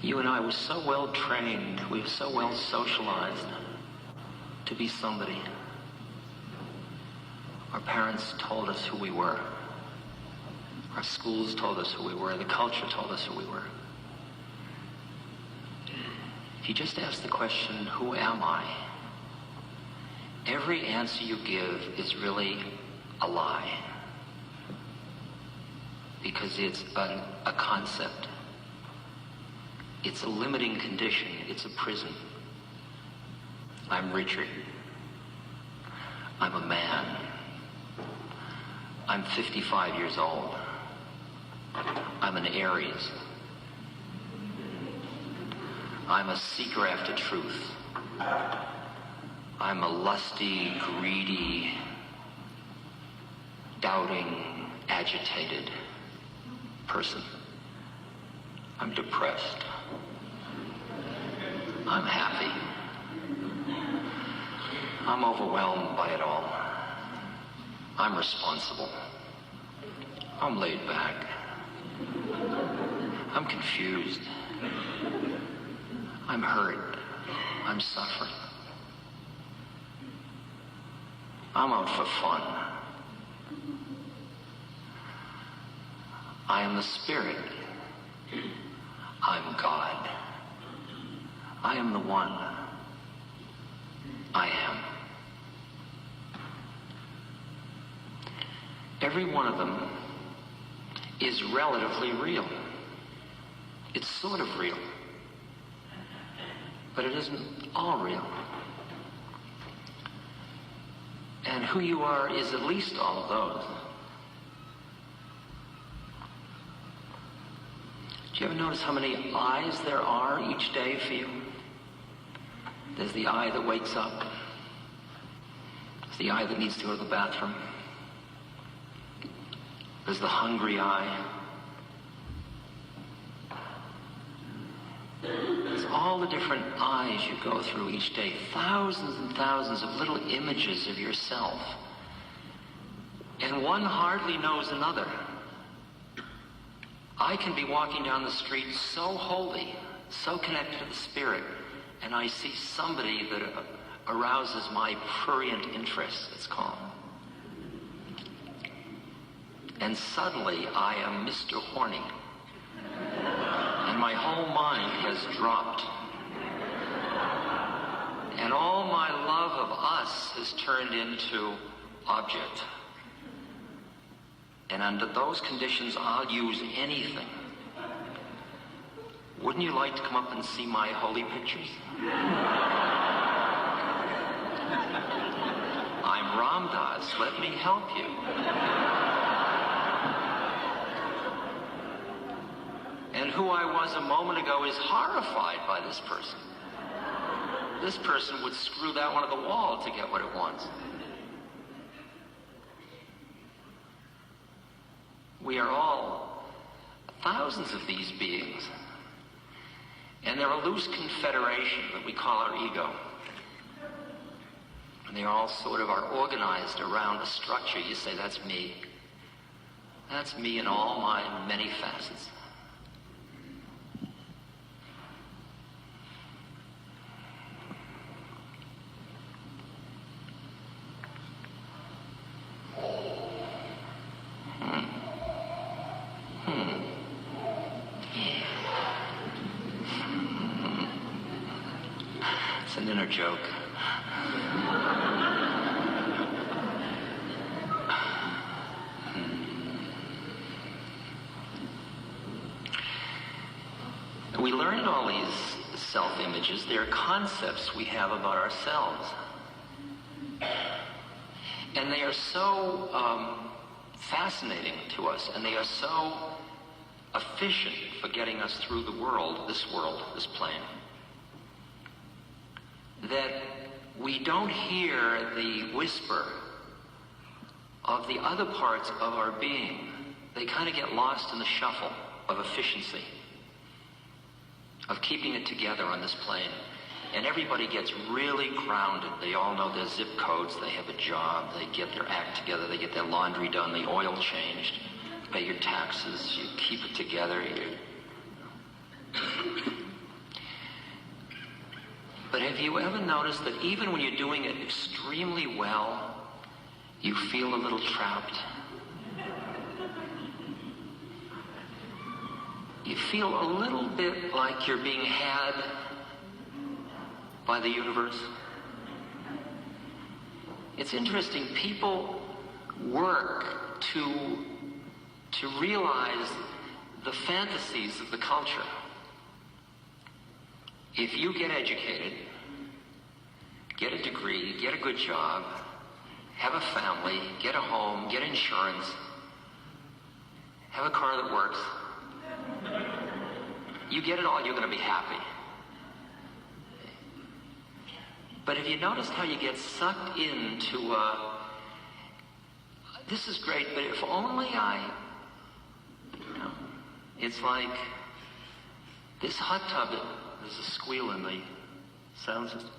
You and I were so well trained, we were so well socialized to be somebody. Our parents told us who we were. Our schools told us who we were. The culture told us who we were. If you just ask the question, who am I? Every answer you give is really a lie. Because it's a concept. It's a limiting condition. It's a prison. I'm Richard. I'm a man. I'm 55 years old. I'm an Aries. I'm a seeker after truth. I'm a lusty, greedy, doubting, agitated person. I'm depressed. I'm happy. I'm overwhelmed by it all. I'm responsible. I'm laid back. I'm confused. I'm hurt. I'm suffering. I'm out for fun. I am the Spirit. I'm God. I am the One. I am. Every one of them is relatively real. It's sort of real. But it isn't all real. And who you are is at least all of those. Do you ever notice how many eyes there are each day for you? There's the eye that wakes up. There's the eye that needs to go to the bathroom. There's the hungry eye. There's all the different eyes you go through each day. Thousands and thousands of little images of yourself. And one hardly knows another. I can be walking down the street so holy, so connected to the Spirit, and I see somebody that arouses my prurient interest, it's called. And suddenly I am Mr. Horny. And my whole mind has dropped. And all my love of us has turned into object. And under those conditions, I'll use anything. Wouldn't you like to come up and see my holy pictures? I'm Ram Dass. Let me help you. And who I was a moment ago is horrified by this person. This person would screw that one to the wall to get what it wants. We are all thousands of these beings. And they're a loose confederation that we call our ego. And they all sort of are organized around a structure. You say, that's me. That's me in all my many facets. It's an inner joke. We learn all these self-images. They're concepts we have about ourselves. And they are so fascinating to us, and they are so efficient for getting us through the world, this plane, that we don't hear the whisper of the other parts of our being. They kind of get lost in the shuffle of efficiency, of keeping it together on this plane. And everybody gets really grounded. They all know their zip codes, they have a job, they get their act together, they get their laundry done, the oil changed, pay your taxes, you keep it together. But have you ever noticed that even when you're doing it extremely well, you feel a little trapped? You feel a little bit like you're being had by the universe. It's interesting, people work to realize the fantasies of the culture. If you get educated, get a degree, get a good job, have a family, get a home, get insurance, have a car that works, you get it all, you're going to be happy. But have you noticed how you get sucked into, this is great, but if only it's like this hot tub, there's a squeal in the sound system.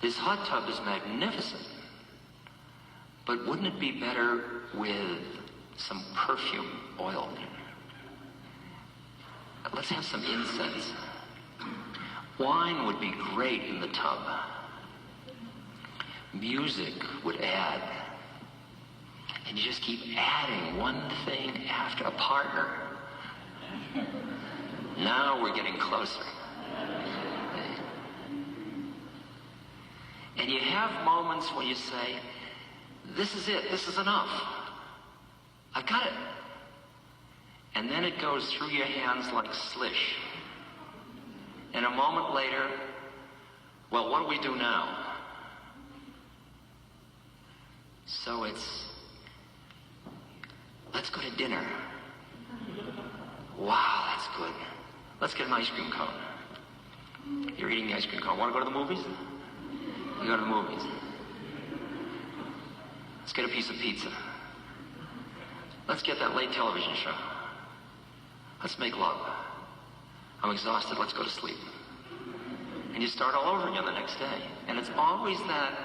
This hot tub is magnificent, but wouldn't it be better with some perfume oil in it? Let's have some incense. Wine would be great in the tub. Music would add. And you just keep adding one thing after a partner. Now we're getting closer. And you have moments when you say, this is it, this is enough. I've got it. And then it goes through your hands like slish. And a moment later, well, what do we do now? So it's, let's go to dinner. Wow, that's good. Let's get an ice cream cone. You're eating the ice cream cone. Want to go to the movies? You go to the movies. Let's get a piece of pizza. Let's get that late television show. Let's make love. I'm exhausted. Let's go to sleep. And you start all over again the next day. And it's always that,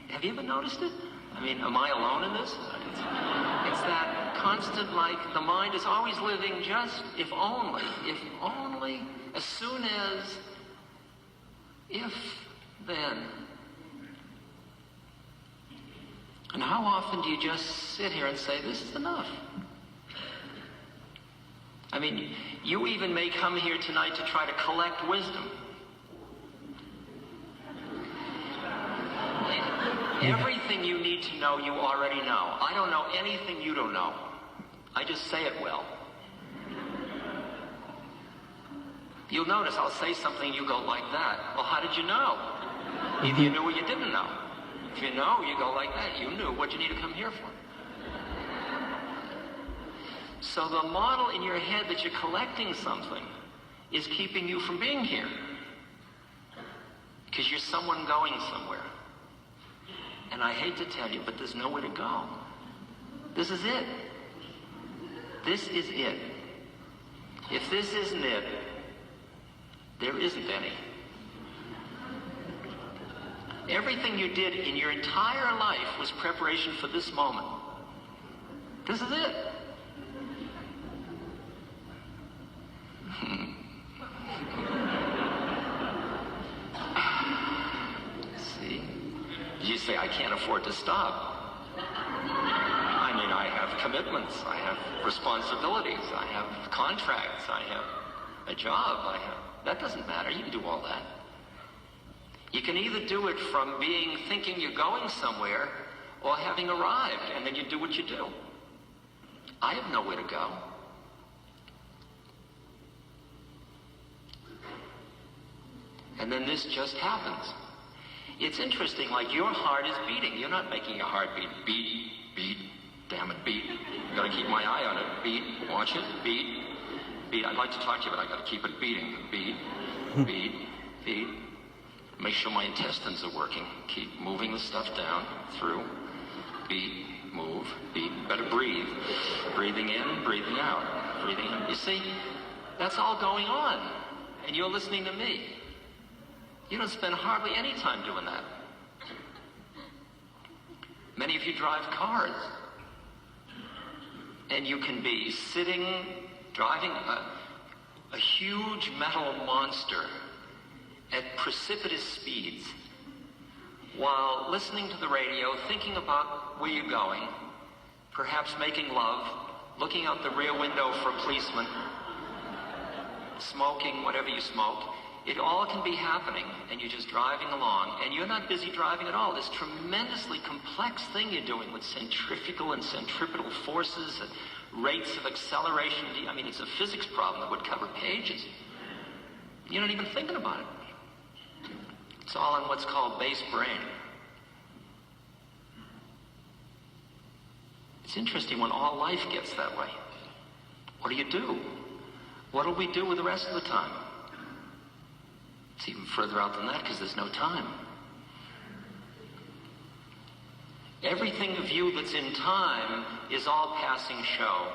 have you ever noticed it? I mean, am I alone in this? It's that constant, like, the mind is always living just, if only, as soon as, if, then. And how often do you just sit here and say, this is enough? I mean, you even may come here tonight to try to collect wisdom. Everything you need to know, you already know. I don't know anything you don't know. I just say it well. You'll notice I'll say something, you go like that. Well, how did you know? Either you knew or you didn't know. If you know, you go like that. You knew what you need to come here for. So the model in your head that you're collecting something is keeping you from being here. Because you're someone going somewhere. And I hate to tell you, but there's nowhere to go. This is it. This is it. If this isn't it, there isn't any. Everything you did in your entire life was preparation for this moment. This is it. See? You say, I can't afford to stop. I mean, I have commitments, I have responsibilities, I have contracts, I have a job, that doesn't matter. You can do all that. You can either do it from thinking you're going somewhere, or having arrived, and then you do what you do. I have nowhere to go. And then this just happens. It's interesting, like your heart is beating. You're not making your heart beat. Beat, beat, damn it, beat. I've got to keep my eye on it. Beat, watch it, beat, beat. I'd like to talk to you, but I've got to keep it beating. Beat, beat, beat. Make sure my intestines are working. Keep moving the stuff down, through. Beat, move, beat. Better breathe. Breathing in, breathing out. Breathing in. You see, that's all going on. And you're listening to me. You don't spend hardly any time doing that. Many of you drive cars. And you can be sitting, driving a huge metal monster, at precipitous speeds while listening to the radio, thinking about where you're going, perhaps making love, looking out the rear window for a policeman, smoking whatever you smoke. It all can be happening, and you're just driving along, and you're not busy driving at all. This tremendously complex thing you're doing with centrifugal and centripetal forces and rates of acceleration. I mean, it's a physics problem that would cover pages. You're not even thinking about it. It's all in what's called base brain. It's interesting when all life gets that way. What do? What do we do with the rest of the time? It's even further out than that because there's no time. Everything of you that's in time is all passing show.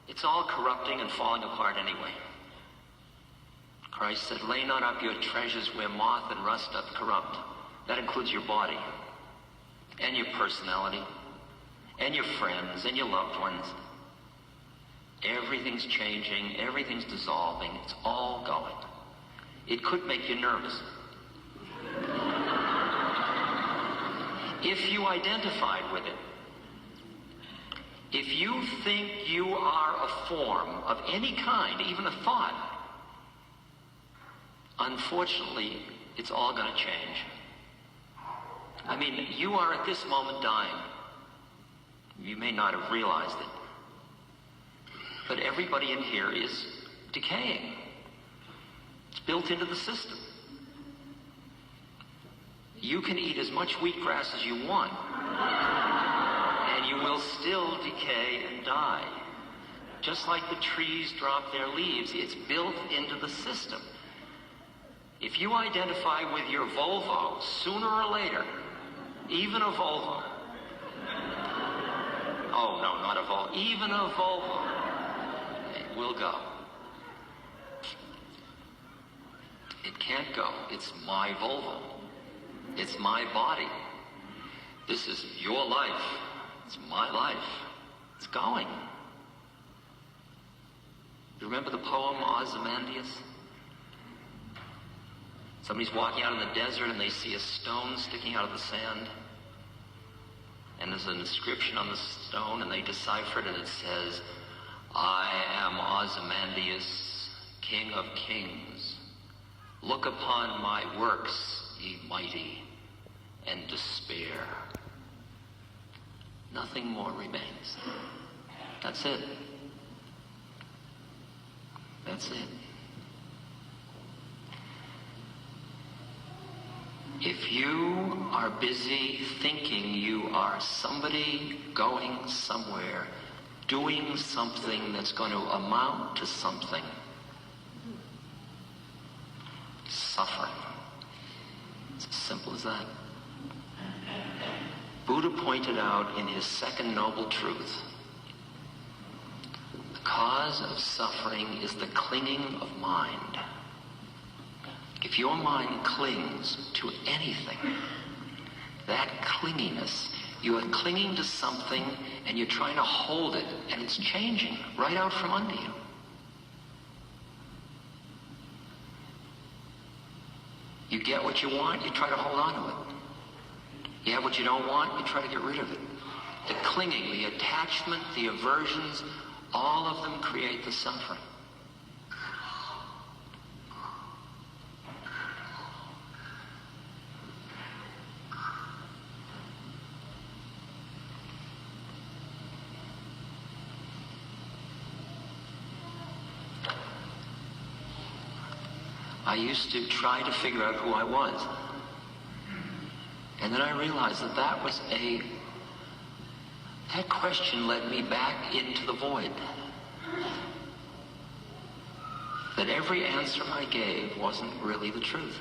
It's all corrupting and falling apart anyway. Christ said, lay not up your treasures where moth and rust doth corrupt. That includes your body and your personality and your friends and your loved ones. Everything's changing, everything's dissolving, it's all going. It could make you nervous. If you identified with it, if you think you are a form of any kind, even a thought, unfortunately, it's all going to change. I mean, you are at this moment dying. You may not have realized it. But everybody in here is decaying. It's built into the system. You can eat as much wheatgrass as you want, and you will still decay and die. Just like the trees drop their leaves, it's built into the system. If you identify with your Volvo, sooner or later, even a Volvo, oh no, not a Volvo, even a Volvo, it will go. It can't go. It's my Volvo. It's my body. This is your life. It's my life. It's going. You remember the poem Ozymandias? Somebody's walking out in the desert and they see a stone sticking out of the sand. And there's an inscription on the stone and they decipher it and it says, I am Ozymandias, King of Kings. Look upon my works, ye mighty, and despair. Nothing more remains. That's it. That's it. If you are busy thinking you are somebody going somewhere, doing something that's going to amount to something, suffering. It's as simple as that. Buddha pointed out in his second noble truth, the cause of suffering is the clinging of mind. If your mind clings to anything, that clinginess, you are clinging to something and you're trying to hold it and it's changing right out from under you. You get what you want, you try to hold on to it. You have what you don't want, you try to get rid of it. The clinging, the attachment, the aversions, all of them create the suffering. I used to try to figure out who I was. And then I realized that that question led me back into the void. That every answer I gave wasn't really the truth.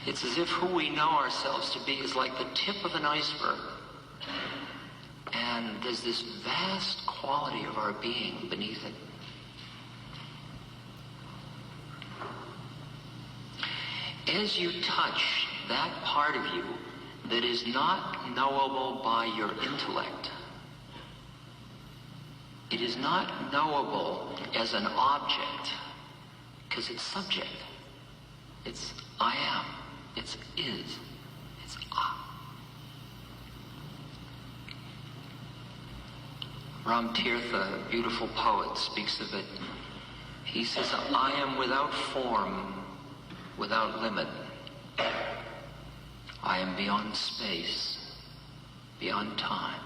It's as if who we know ourselves to be is like the tip of an iceberg. And there's this vast quality of our being beneath it. As you touch that part of you that is not knowable by your intellect, it is not knowable as an object, because it's subject. It's I am. It's is. It's I. Ram Tirtha, a beautiful poet, speaks of it. He says, I am without form, without limit. I am beyond space, beyond time.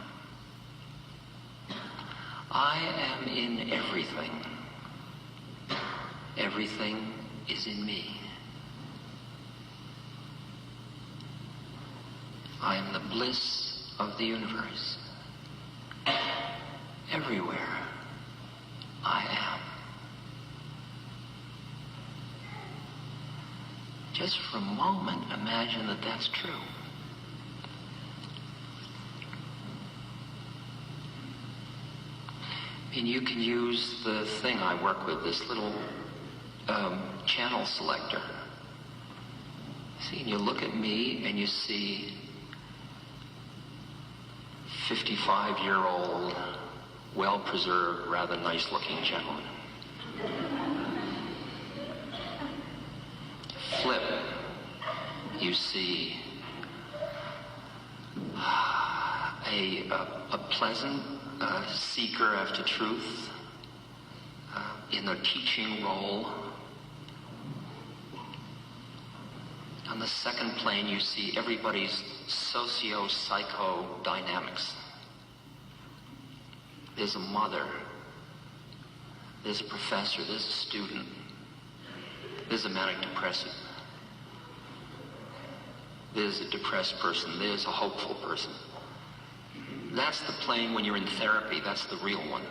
I am in everything. Everything is in me. I am the bliss of the universe. Everywhere I am. Just for a moment, imagine that that's true. And you can use the thing I work with, this little channel selector. See, and you look at me and you see 55-year-old, well-preserved, rather nice-looking gentleman. Flip, you see a pleasant seeker after truth in their teaching role. On the second plane, you see everybody's socio-psycho dynamics. There's a mother, there's a professor, there's a student, there's a manic depressive, there's a depressed person, there's a hopeful person. That's the plane when you're in therapy, that's the real one.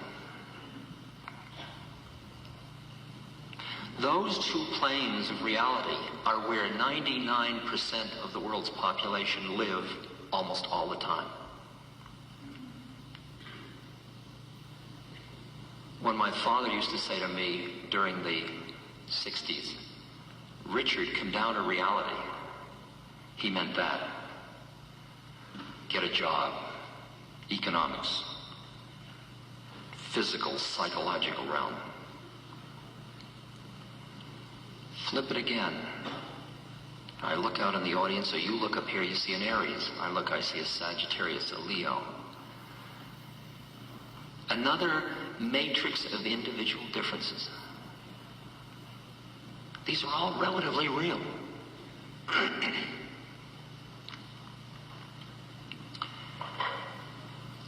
Those two planes of reality are where 99% of the world's population live almost all the time. When my father used to say to me during the 60s, Richard, come down to reality, he meant that. Get a job, economics, physical, psychological realm. Flip it again. I look out in the audience, or you look up here, you see an Aries. I see a Sagittarius, a Leo. Another matrix of individual differences. These are all relatively real.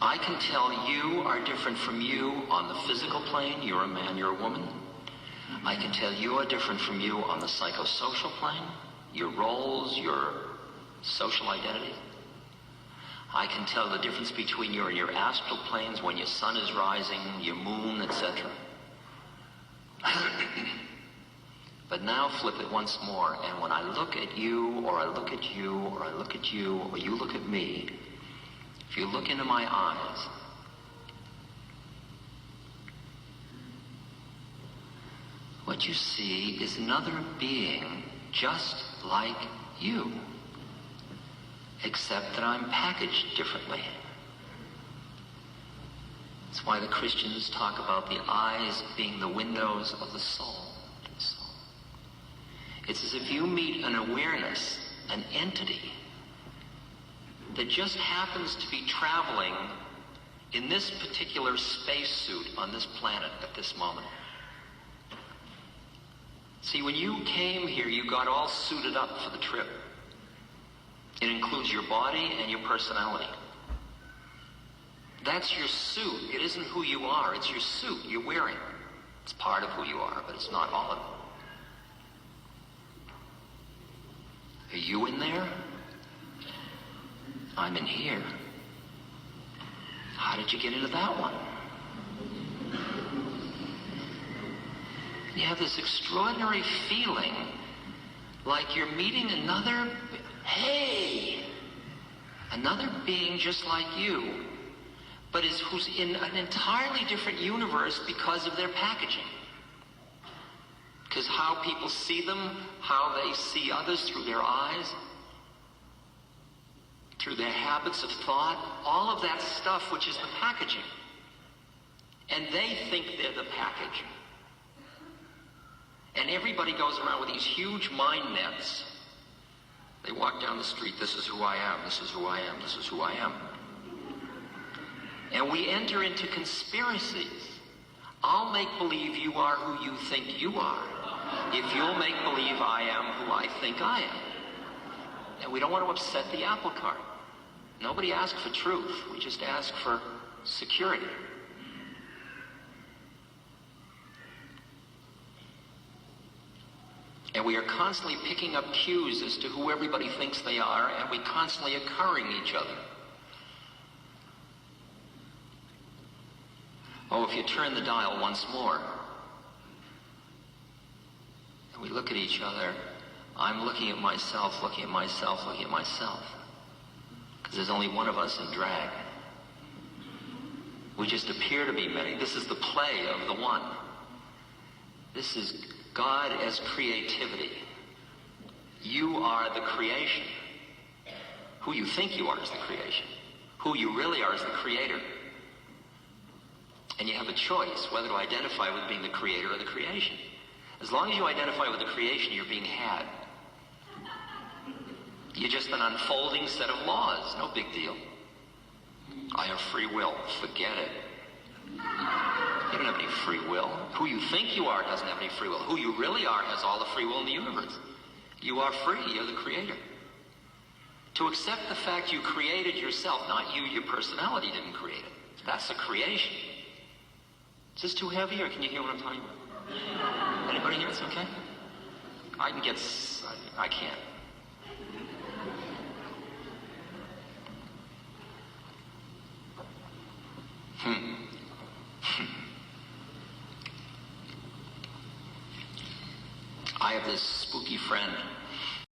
I can tell you are different from you on the physical plane. You're a man, you're a woman. I can tell you are different from you on the psychosocial plane, your roles, your social identity. I can tell the difference between you and your astral planes when your sun is rising, your moon, etc. But now flip it once more, and when I look at you, or I look at you, or I look at you, or you look at me, if you look into my eyes, what you see is another being just like you, except that I'm packaged differently. That's why the Christians talk about the eyes being the windows of the soul. It's as if you meet an awareness, an entity, that just happens to be traveling in this particular spacesuit on this planet at this moment. See, when you came here, you got all suited up for the trip. It includes your body and your personality. That's your suit. It isn't who you are. It's your suit you're wearing. It's part of who you are, but it's not all of it. Are you in there? I'm in here. How did you get into that one? You have this extraordinary feeling like you're meeting another being just like you, but who's in an entirely different universe because of their packaging. Because how people see them, how they see others through their eyes, through their habits of thought, all of that stuff, which is the packaging, And they think they're the package. And everybody goes around with these huge mind nets. They walk down the street, this is who I am, this is who I am, this is who I am. And we enter into conspiracies. I'll make believe you are who you think you are, if you'll make believe I am who I think I am. And we don't want to upset the apple cart. Nobody asks for truth. We just ask for security. And we are constantly picking up cues as to who everybody thinks they are, and we constantly occurring each other. Oh, if you turn the dial once more, and we look at each other, I'm looking at myself, looking at myself, looking at myself. Because there's only one of us in drag. We just appear to be many. This is the play of the one. This is God as creativity. You are the creation. Who you think you are is the creation. Who you really are is the creator. And you have a choice whether to identify with being the creator or the creation. As long as you identify with the creation, you're being had. You're just an unfolding set of laws. No big deal. I have free will. Forget it. You don't have any free will. Who you think you are doesn't have any free will. Who you really are has all the free will in the universe. You are free. You're the creator. To accept the fact you created yourself, not you, your personality didn't create it. That's a creation. Is this too heavy, or can you hear what I'm talking about? Anybody here? It's okay? I can get... I can't. I have this spooky friend